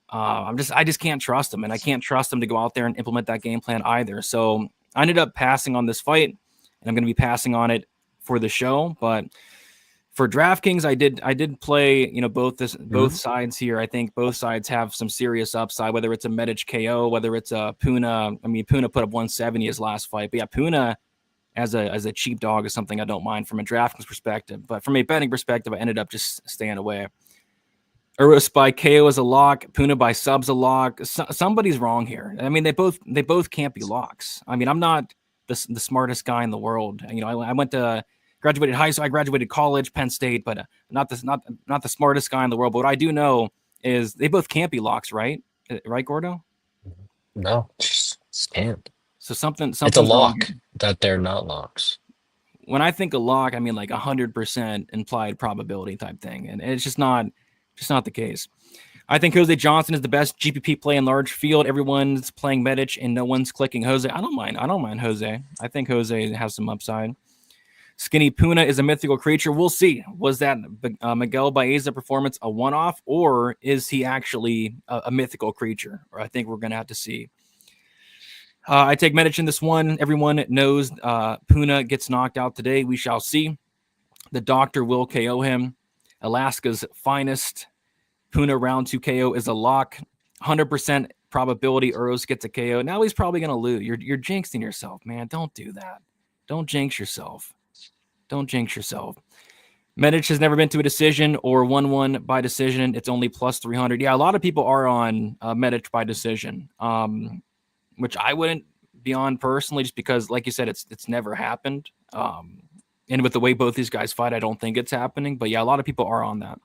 I just can't trust him, and I can't trust him to go out there and implement that game plan either. So I ended up passing on this fight, and I'm going to be passing on it for the show. But for DraftKings, I did play, both sides here. I think both sides have some serious upside, whether it's a Medic KO, whether it's a Puna. I mean, Puna put up 170 his last fight, but yeah, Puna as a cheap dog is something I don't mind from a DraftKings perspective. But from a betting perspective, I ended up just staying away. Uros by KO is a lock. Puna by subs a lock. Somebody's wrong here. I mean, they both can't be locks. I mean, I'm not the smartest guy in the world. I went to graduated high school. I graduated college, Penn State, but not the smartest guy in the world. But what I do know is they both can't be locks, right? Right, Gordo? No, just can't. So something. It's a lock that they're not locks. When I think a lock, I mean like 100% implied probability type thing, and it's just not the case. I think Jose Johnson is the best GPP play in large field. Everyone's playing Medic and no one's clicking Jose. I don't mind Jose. I think Jose has some upside. Skinny Puna is a mythical creature. We'll see. Was that Miguel Baeza performance a one-off, or is he actually a mythical creature? Or I think we're going to have to see. I take Medic in this one. Everyone knows Puna gets knocked out today. We shall see. The Doctor will KO him. Alaska's finest. Puna round 2 KO is a lock. 100% probability Uros gets a KO. Now he's probably going to lose. You're jinxing yourself, man. Don't do that. Don't jinx yourself. Don't jinx yourself. Medic has never been to a decision or won one by decision. It's only plus 300. Yeah, a lot of people are on Medic by decision, which I wouldn't be on personally, just because, like you said, it's never happened. And with the way both these guys fight, I don't think it's happening. But yeah, a lot of people are on that.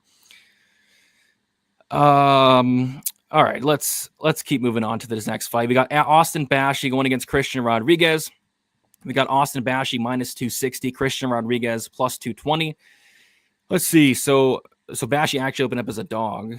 All right, let's keep moving on to this next fight. We got Austin Bashi going against Christian Rodriguez. We got Austin Bashi minus 260, Christian Rodriguez plus 220. Let's see. So Bashi actually opened up as a dog.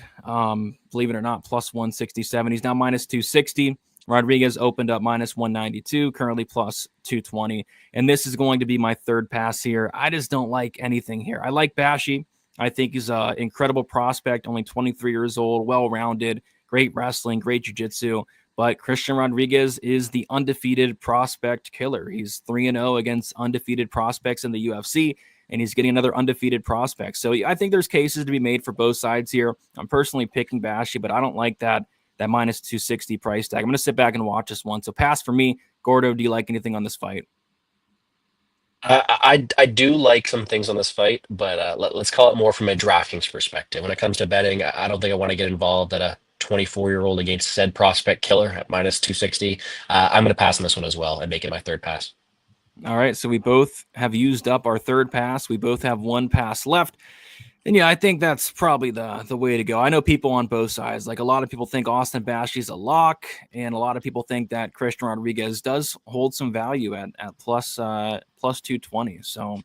Believe it or not, plus 167. He's now minus 260. Rodriguez opened up minus 192, currently plus 220. And this is going to be my third pass here. I just don't like anything here. I like Bashi. I think he's an incredible prospect, only 23 years old, well-rounded, great wrestling, great jiu-jitsu. But Christian Rodriguez is the undefeated prospect killer. He's 3-0 against undefeated prospects in the UFC, and he's getting another undefeated prospect. So I think there's cases to be made for both sides here. I'm personally picking Bashi, but I don't like that minus 260 price tag. I'm going to sit back and watch this one. So pass for me. Gordo, do you like anything on this fight? I do like some things on this fight, but let's call it more from a DraftKings perspective. When it comes to betting, I don't think I want to get involved at a 24-year-old against said prospect killer at minus 260. I'm going to pass on this one as well and make it my third pass. All right, so we both have used up our third pass. We both have one pass left. And yeah, I think that's probably the way to go. I know people on both sides. Like, a lot of people think Austin Bashi's a lock, and a lot of people think that Christian Rodriguez does hold some value at plus 220. So,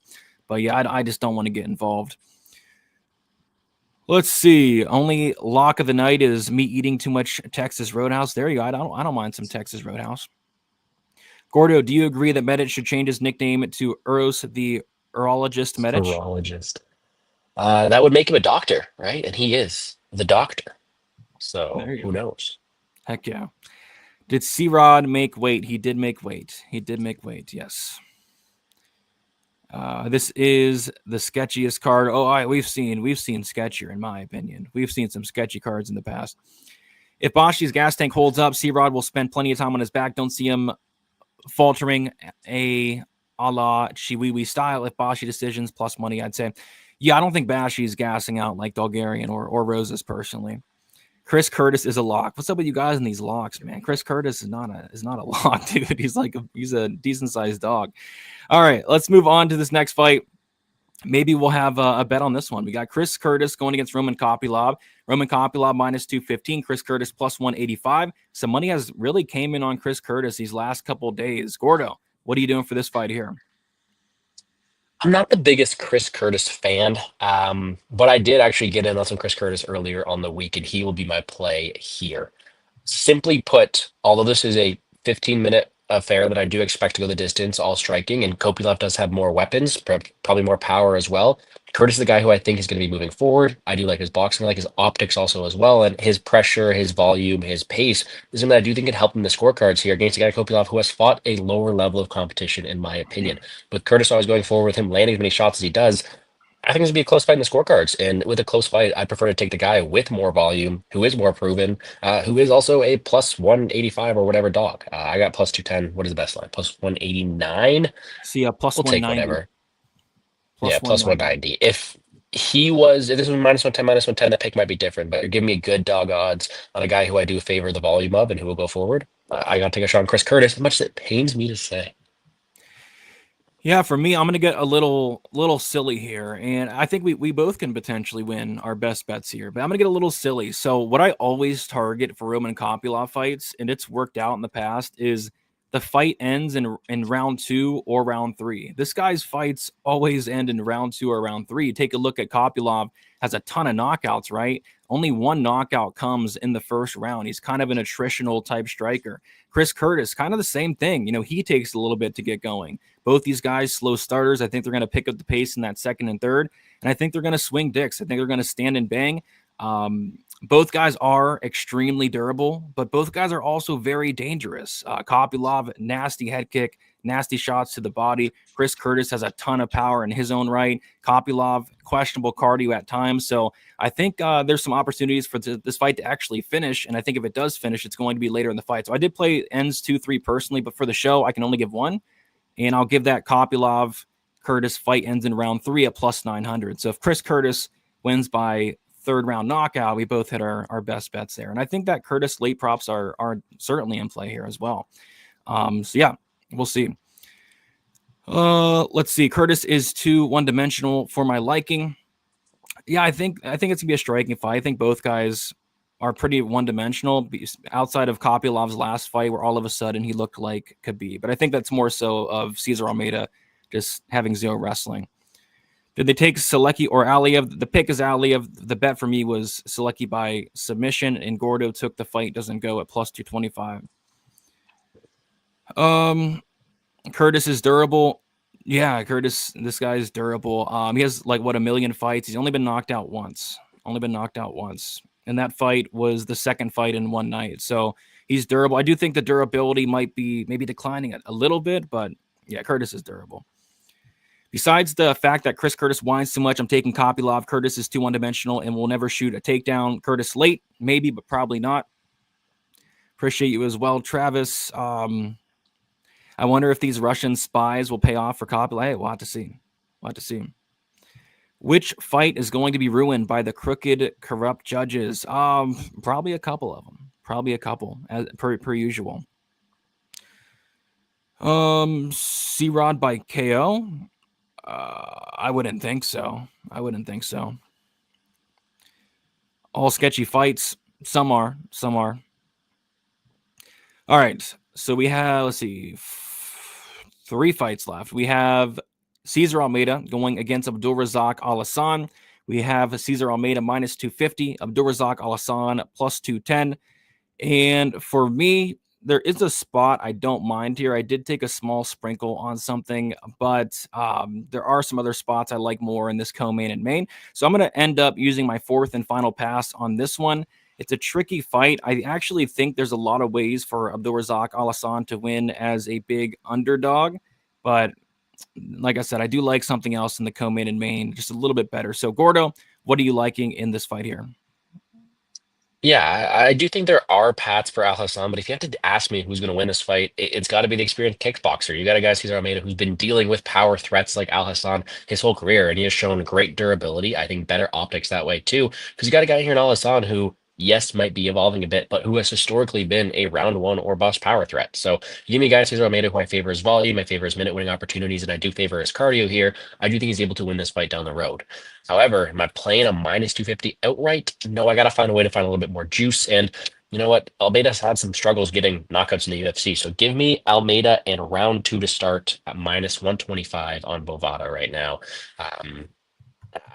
but yeah, I just don't want to get involved. Let's see. Only lock of the night is me eating too much Texas Roadhouse. There you go. I don't mind some Texas Roadhouse. Gordo, do you agree that Medic should change his nickname to Uros the Urologist Medic? Urologist. That would make him a doctor, right? And he is the doctor. So who knows? Heck yeah. Did C-Rod make weight? He did make weight. He did make weight, yes. This is the sketchiest card. Oh, we've seen sketchier, in my opinion. We've seen some sketchy cards in the past. If Bashi's gas tank holds up, C-Rod will spend plenty of time on his back. Don't see him faltering a la Chiwiwi style. If Bashi decisions plus money, I'd say. Yeah, I don't think Bashi's gassing out like Bulgarian or Roses personally. Chris Curtis is a lock. What's up with you guys in these locks, man? Chris Curtis is not a lock, dude. He's a decent sized dog. All right, let's move on to this next fight. Maybe we'll have a bet on this one. We got Chris Curtis going against Roman Kopylov. Roman Kopylov minus 215. Chris Curtis plus 185. Some money has really came in on Chris Curtis these last couple of days. Gordo, what are you doing for this fight here? I'm not the biggest Chris Curtis fan, but I did actually get in on some Chris Curtis earlier on the week, and he will be my play here. Simply put, although this is a 15-minute affair that I do expect to go the distance, all striking, and Kopylov does have more weapons, probably more power as well. Curtis is the guy who I think is going to be moving forward. I do like his boxing, I like his optics also as well, and his pressure, his volume, his pace is something that I do think can help him in the scorecards here against a guy Kopylov who has fought a lower level of competition, in my opinion. With Curtis always going forward with him landing as many shots as he does, I think this would be a close fight in the scorecards. And with a close fight, I prefer to take the guy with more volume, who is more proven, who is also a plus 185 or whatever dog. I got plus 210. What is the best line? Plus 189? See, plus we'll 190. Take whatever. Plus 190. If this was minus 110, minus 110, that pick might be different, but you're giving me good dog odds on a guy who I do favor the volume of and who will go forward. I got to take a shot on Chris Curtis, as much as it pains me to say. Yeah, for me, I'm going to get a little silly here, and I think we both can potentially win our best bets here, but I'm going to get a little silly. So what I always target for Roman Kopylov fights, and it's worked out in the past, is the fight ends in round 2 or round 3. This guy's fights always end in round 2 or round 3. Take a look at Kopylov, has a ton of knockouts, right? Only one knockout comes in the first round. He's kind of an attritional type striker. Chris Curtis, kind of the same thing. He takes a little bit to get going. Both these guys, slow starters. I think they're going to pick up the pace in that second and third. And I think they're going to swing dicks. I think they're going to stand and bang. Both guys are extremely durable, but both guys are also very dangerous. Kopylov, nasty head kick, nasty shots to the body. Chris Curtis has a ton of power in his own right. Kopylov, questionable cardio at times. So I think there's some opportunities for this fight to actually finish. And I think if it does finish, it's going to be later in the fight. So I did play ends 2-3 personally, but for the show, I can only give one. And I'll give that Kopylov Curtis fight ends in round 3 at plus 900. So if Chris Curtis wins by third round knockout, we both hit our best bets there. And I think that Curtis late props are certainly in play here as well. So yeah, we'll see. Let's see. Curtis is too one-dimensional for my liking. Yeah, I think it's gonna be a striking fight. I think both guys are pretty one-dimensional outside of Kopylov's last fight where all of a sudden he looked like Khabib. But I think that's more so of Cesar Almeida just having zero wrestling. Did they take Selecki or Aliev? The pick is Aliev. The bet for me was Selecki by submission, and Gordo took the fight. Doesn't go at plus 225. Curtis is durable. Yeah, Curtis, this guy is durable. He has like a million fights. He's only been knocked out once. And that fight was the second fight in one night. So he's durable. I do think the durability might be maybe declining a little bit, but yeah, Curtis is durable. Besides the fact that Chris Curtis whines too much, I'm taking Kopylov. Curtis is too one-dimensional and will never shoot a takedown. Curtis late, maybe, but probably not. Appreciate you as well, Travis. I wonder if these Russian spies will pay off for Kopylov. Hey, we'll have to see. Which fight is going to be ruined by the crooked, corrupt judges? Probably a couple of them. As per usual. C-Rod by KO. I wouldn't think so. All sketchy fights. Some are. All right. So we have, let's see, 3 fights left. We have Cesar Almeida going against Abdulrazak Al-Hassan. We have Cesar Almeida minus 250, Abdulrazak Al-Hassan plus 210. And for me, there is a spot I don't mind here. I did take a small sprinkle on something, but there are some other spots I like more in this co-main and main. So I'm going to end up using my 4th and final pass on this one. It's a tricky fight. I actually think there's a lot of ways for Abdulrazak Al-Hassan to win as a big underdog, but like I said, I do like something else in the co-main and main just a little bit better. So Gordo, what are you liking in this fight here? Yeah, I do think there are paths for Al Hassan, but if you have to ask me who's going to win this fight, it's got to be the experienced kickboxer. You got a guy, Cesar Almeida, who's been dealing with power threats like Al Hassan his whole career, and he has shown great durability. I think better optics that way too, because you got a guy here in Al Hassan who, yes, might be evolving a bit, but who has historically been a round 1 or bust power threat. So you give me a guy, Cesar Almeida, who I favor his volume, I favor his minute winning opportunities, and I do favor his cardio here. I do think he's able to win this fight down the road. However, am I playing a minus 250 outright? No, I got to find a way to find a little bit more juice. And you know what? Almeida's had some struggles getting knockouts in the UFC. So give me Almeida and round 2 to start at minus 125 on Bovada right now.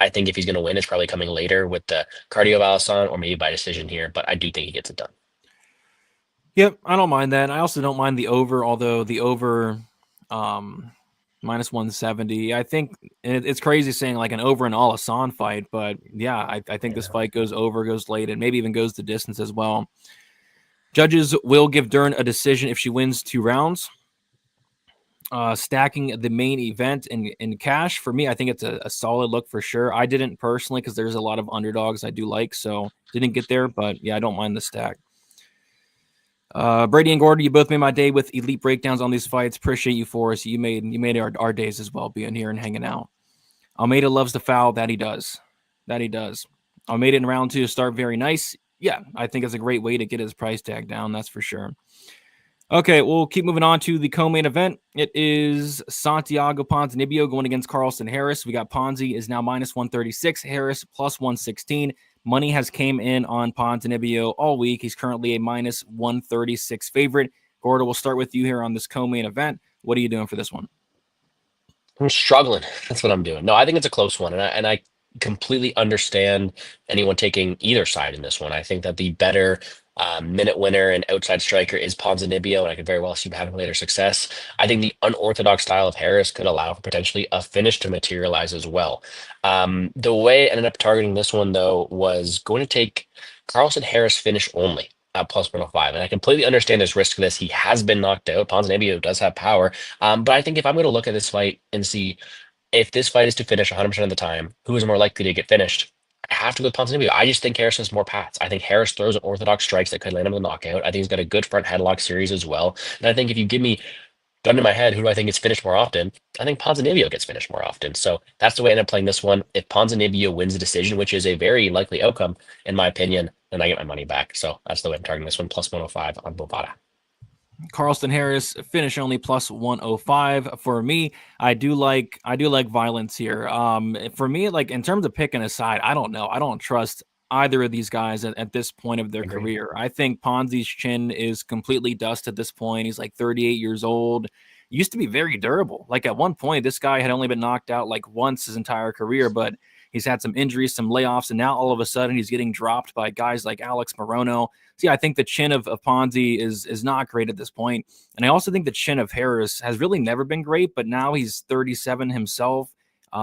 I think if he's going to win, it's probably coming later with the cardio of Alisson or maybe by decision here, but I do think he gets it done. Yep, I don't mind that. I also don't mind the over, although the over minus 170. I think it's crazy saying like an over an Al-Hassan fight, but yeah, I think this fight goes over, goes late, and maybe even goes the distance as well. Judges will give Dern a decision if she wins 2 rounds. Stacking the main event in cash, for me, I think it's a solid look for sure. I didn't personally because there's a lot of underdogs I do like, so didn't get there, but yeah, I don't mind the stack. Brady and Gordon, you both made my day with elite breakdowns on these fights. Appreciate you for us. You made our days as well, being here and hanging out. Almeida loves the foul. That he does. Almeida in round 2 to start very nice. Yeah, I think it's a great way to get his price tag down. That's for sure. Okay, we'll keep moving on to the co-main event. It is Santiago Ponzinibbio going against Carlston Harris. We got Ponzi is now minus 136, Harris plus 116. Money has came in on Ponzinibbio all week. He's currently a minus 136 favorite. Gordo, we'll start with you here on this co-main event. What are you doing for this one? I'm struggling. That's what I'm doing. No, I think it's a close one, and I completely understand anyone taking either side in this one. I think that the better minute winner and outside striker is Ponzinibbio, and I could very well see him having later success. I think the unorthodox style of Harris could allow for potentially a finish to materialize as well. The way I ended up targeting this one, though, was going to take Carlson Harris finish only at plus 105. And I completely understand there's risk to this. He has been knocked out. Ponzinibbio does have power. But I think if I'm going to look at this fight and see if this fight is to finish 100% of the time, who is more likely to get finished? I have to go with Ponzinibbio. I just think Harris has more paths. I think Harris throws orthodox strikes that could land him with a knockout. I think he's got a good front headlock series as well. And I think if you give me gun to my head, who do I think gets finished more often? I think Ponzinibbio gets finished more often. So that's the way I end up playing this one. If Ponzinibbio wins the decision, which is a very likely outcome, in my opinion, then I get my money back. So that's the way I'm targeting this one, plus 105 on Bovada. Carlston Harris finish only plus 105 for me. I do like violence here. For me, like in terms of picking a side, I don't know. I don't trust either of these guys at this point of their career. I think Ponzi's chin is completely dust at this point. He's like 38 years old. Used to be very durable. Like at one point, this guy had only been knocked out like once his entire career, but he's had some injuries, some layoffs, and now all of a sudden he's getting dropped by guys like Alex Morono. So yeah, I think the chin of Ponzi is not great at this point. And I also think the chin of Harris has really never been great, but now he's 37 himself.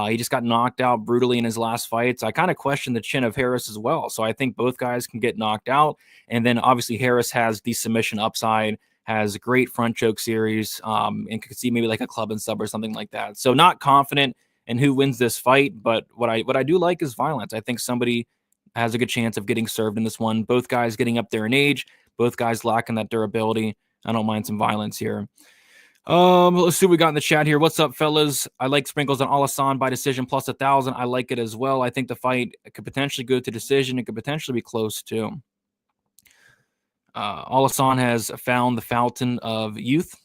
He just got knocked out brutally in his last fight. So I kind of question the chin of Harris as well. So I think both guys can get knocked out. And then obviously Harris has the submission upside, has great front choke series, and could see maybe like a club and sub or something like that. So not confident in who wins this fight, but what I do like is violence. I think somebody has a good chance of getting served in this one. Both guys getting up there in age, both guys lacking that durability. I don't mind some violence here. Let's see what we got in the chat here. What's up, fellas? I like sprinkles on Alassane by decision plus 1,000. I like it as well. I think the fight could potentially go to decision. It could potentially be close too. Alassane has found the fountain of youth.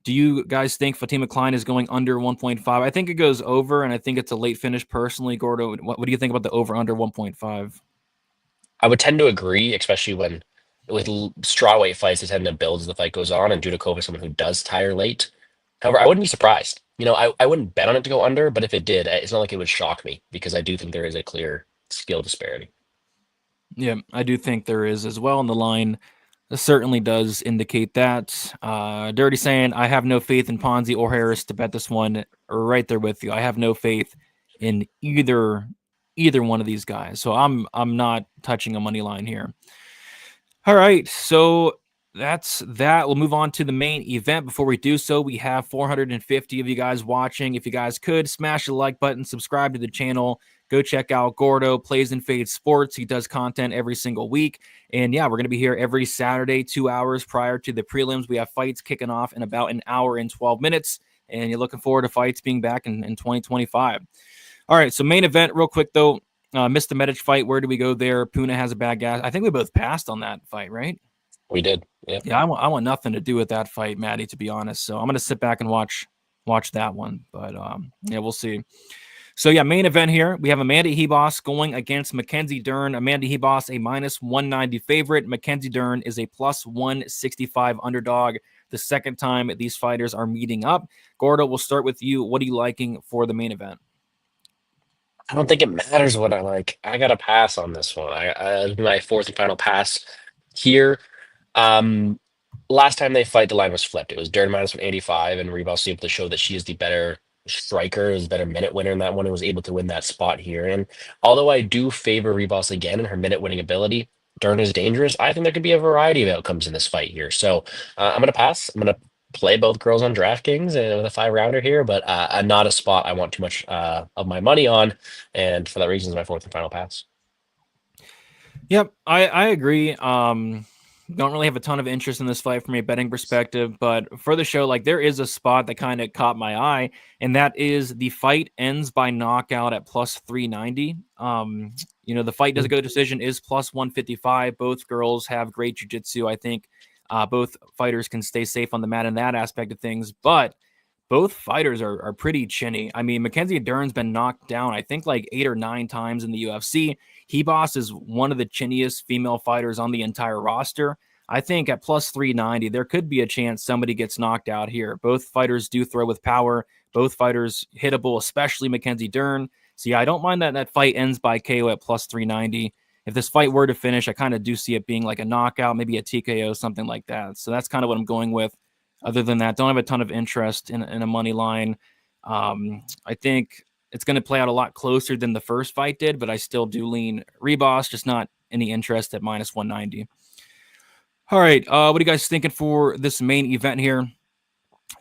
Do you guys think Fatima Klein is going under 1.5? I think it goes over, and I think it's a late finish personally. Gordo, what do you think about the over under 1.5? I would tend to agree, especially when with strawweight fights, they tend to build as the fight goes on, and Dudakova is someone who does tire late. However, I wouldn't be surprised. I wouldn't bet on it to go under, but if it did, it's not like it would shock me because I do think there is a clear skill disparity. Yeah, I do think there is as well, and the line certainly does indicate that. Dirty saying, I have no faith in Ponzi or Harris to bet this one. Right there with you. I have no faith in either one of these guys. So I'm not touching a money line here. All right, so that's that. We'll move on to the main event. Before we do so, we have 450 of you guys watching. If you guys could, smash the like button, subscribe to the channel. Go check out Gordo, Plays and Fades Sports. He does content every single week. And yeah, we're going to be here every Saturday, 2 hours prior to the prelims. We have fights kicking off in about an hour and 12 minutes. And you're looking forward to fights being back in 2025. All right, so main event real quick, though. Missed the Medic fight. Where do we go there? Puna has a bad gas. I think we both passed on that fight, right? We did. Yeah. Yeah, I want nothing to do with that fight, Maddie, to be honest. So I'm going to sit back and watch that one. But yeah, we'll see. So yeah, main event here. We have Amanda Ribas going against Mackenzie Dern. Amanda Ribas, a minus 190 favorite. Mackenzie Dern is a plus 165 underdog. The second time these fighters are meeting up. Gordo, we'll start with you. What are you liking for the main event? I don't think it matters what I like. I got to pass on this one. My fourth and final pass here. Last time they fight, the line was flipped. It was Dern minus 185, and Ribas was able to show that she is the better striker, is a better minute winner in that one, and was able to win that spot here. And although I do favor Ribas again in her minute winning ability, Dern is dangerous. I think there could be a variety of outcomes in this fight here. So I'm going to pass. I'm going to play both girls on DraftKings with a 5-rounder here, but not a spot I want too much of my money on. And for that reason, is my fourth and final pass. Yep, I agree. Don't really have a ton of interest in this fight from a betting perspective, but for the show, like there is a spot that kind of caught my eye, and that is the fight ends by knockout at plus 390. The fight doesn't go to decision is plus 155. Both girls have great jiu-jitsu. I think both fighters can stay safe on the mat in that aspect of things, but both fighters are pretty chinny. I mean, Mackenzie Dern's been knocked down, I think, like 8 or 9 times in the UFC. Ribas is one of the chinniest female fighters on the entire roster. I think at plus 390, there could be a chance somebody gets knocked out here. Both fighters do throw with power. Both fighters hittable, especially Mackenzie Dern. So yeah, I don't mind that that fight ends by KO at plus 390. If this fight were to finish, I kind of do see it being like a knockout, maybe a TKO, something like that. So that's kind of what I'm going with. Other than that, don't have a ton of interest in a money line. I think it's going to play out a lot closer than the first fight did, but I still do lean Ribas, just not any interest at minus 190. All right, what are you guys thinking for this main event here?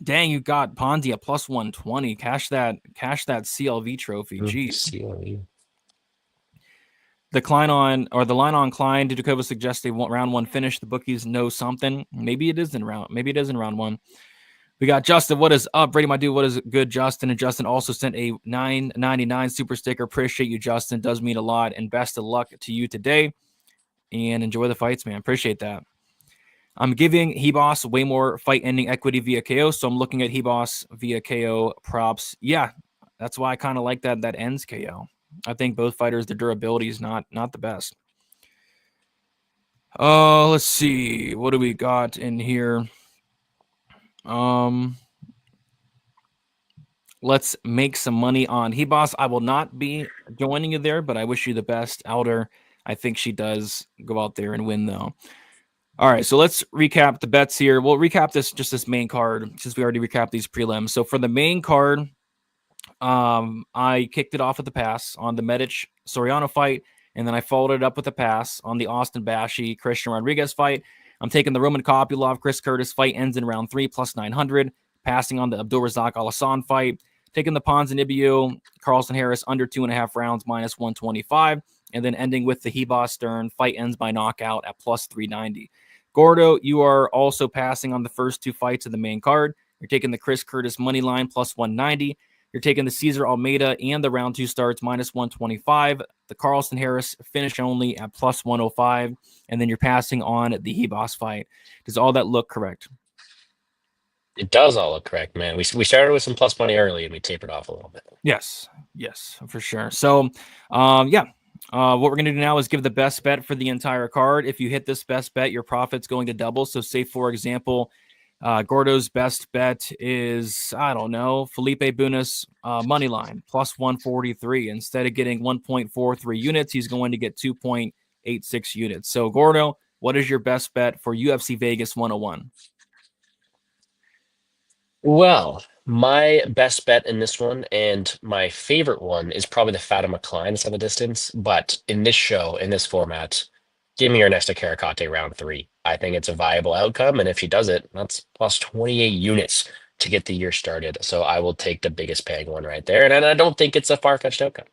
Dang, you got Ponzi at plus 120. Cash that CLV trophy. Jeez. CLV. The line on Klein. Dudakova suggests they want round one finish. The bookies know something. Maybe it is in round one. We got Justin. What is up, Brady? My dude, what is good, Justin? And Justin also sent a $9.99 super sticker. Appreciate you, Justin. Does mean a lot. And best of luck to you today. And enjoy the fights, man. Appreciate that. I'm giving Ribas way more fight ending equity via KO, so I'm looking at Ribas via KO props. Yeah, that's why I kind of like that ends KO. I think both fighters, their durability is not the best. Let's see. What do we got in here? Let's make some money on Ribas. I will not be joining you there, but I wish you the best, Elder. I think she does go out there and win, though. All right, so let's recap the bets here. We'll recap this main card since we already recapped these prelims. So for the main card, I kicked it off with a pass on the Medic Soriano fight, and then I followed it up with a pass on the Austin Bashi Christian Rodriguez fight. I'm taking the Roman Kopylov Chris Curtis fight, ends in round 3 plus 900. Passing on the Abdulrazak Al-Hassan fight. Taking the Ponzinibbio Carlson Harris under 2.5 rounds minus 125. And then ending with the Ribas Stern fight ends by knockout at plus 390. Gordo, you are also passing on the first two fights of the main card. You're taking the Chris Curtis money line plus 190. You're taking the Cesar Almeida and the round 2 starts minus 125. The Carlson Harris finish only at plus 105. And then you're passing on the Ribas fight. Does all that look correct? It does all look correct, man. We started with some plus money early and we tapered off a little bit. Yes, for sure. So, what we're going to do now is give the best bet for the entire card. If you hit this best bet, your profit's going to double. So say, for example, Gordo's best bet is, I don't know, Felipe Bunis money line plus 143. Instead of getting 1.43 units, he's going to get 2.86 units. So Gordo, what is your best bet for UFC Vegas 101? Well, my best bet in this one and my favorite one is probably the Fatima Klein at the distance. But in this show, in this format, give me Ernesto Caracate round 3. I think it's a viable outcome. And if she does it, that's plus 28 units to get the year started. So I will take the biggest paying one right there. And I don't think it's a far-fetched outcome.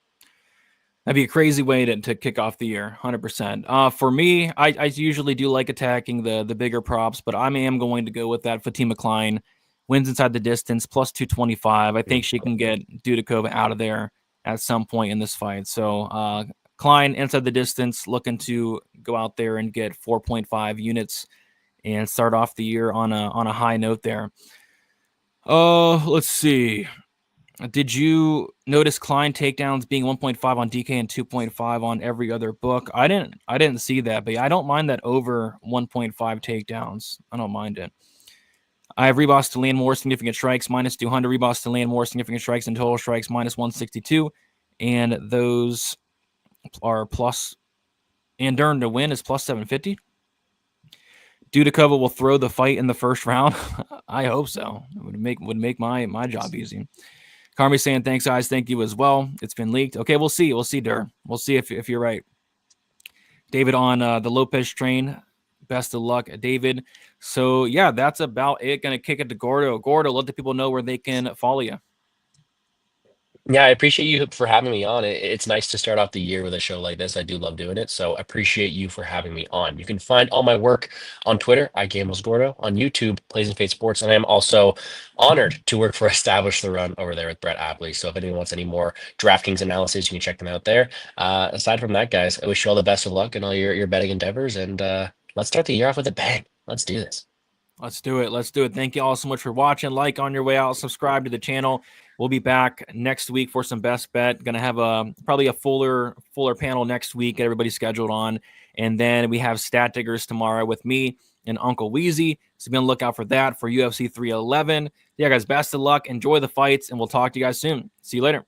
That'd be a crazy way to kick off the year, 100%. For me, I usually do like attacking the bigger props, but I am going to go with that Fatima Klein. Wins inside the distance, plus 225. I think she can get Dudakova out of there at some point in this fight. So Klein inside the distance, looking to go out there and get 4.5 units and start off the year on a high note there. Let's see. Did you notice Klein takedowns being 1.5 on DK and 2.5 on every other book? I didn't see that, but I don't mind that over 1.5 takedowns. I don't mind it. I have Ribas to land more significant strikes, minus 200. Ribas to land more significant strikes and total strikes, minus 162. And those are plus. And Dern to win is plus 750. Dudakova will throw the fight in the first round. I hope so. It would make my job easy. Carmi saying, thanks, guys. Thank you as well. It's been leaked. Okay, we'll see. We'll see, Dern. We'll see if you're right. David on the Lopez train. Best of luck, David. So, yeah, that's about it. Going to kick it to Gordo. Gordo, let the people know where they can follow you. Yeah, I appreciate you for having me on. It's nice to start off the year with a show like this. I do love doing it. So appreciate you for having me on. You can find all my work on Twitter, @GamblesGordo, on YouTube, Plays and Fate Sports, and I am also honored to work for Establish the Run over there with Brett Apley. So if anyone wants any more DraftKings analysis, you can check them out there. Aside from that, guys, I wish you all the best of luck in all your betting endeavors, and let's start the year off with a bang. Let's do this. Let's do it. Let's do it. Thank you all so much for watching. Like on your way out. Subscribe to the channel. We'll be back next week for some best bet. Going to have probably a fuller panel next week. Get everybody scheduled on. And then we have Stat Diggers tomorrow with me and Uncle Wheezy. So be on the lookout for that for UFC 311. Yeah, guys, best of luck. Enjoy the fights, and we'll talk to you guys soon. See you later.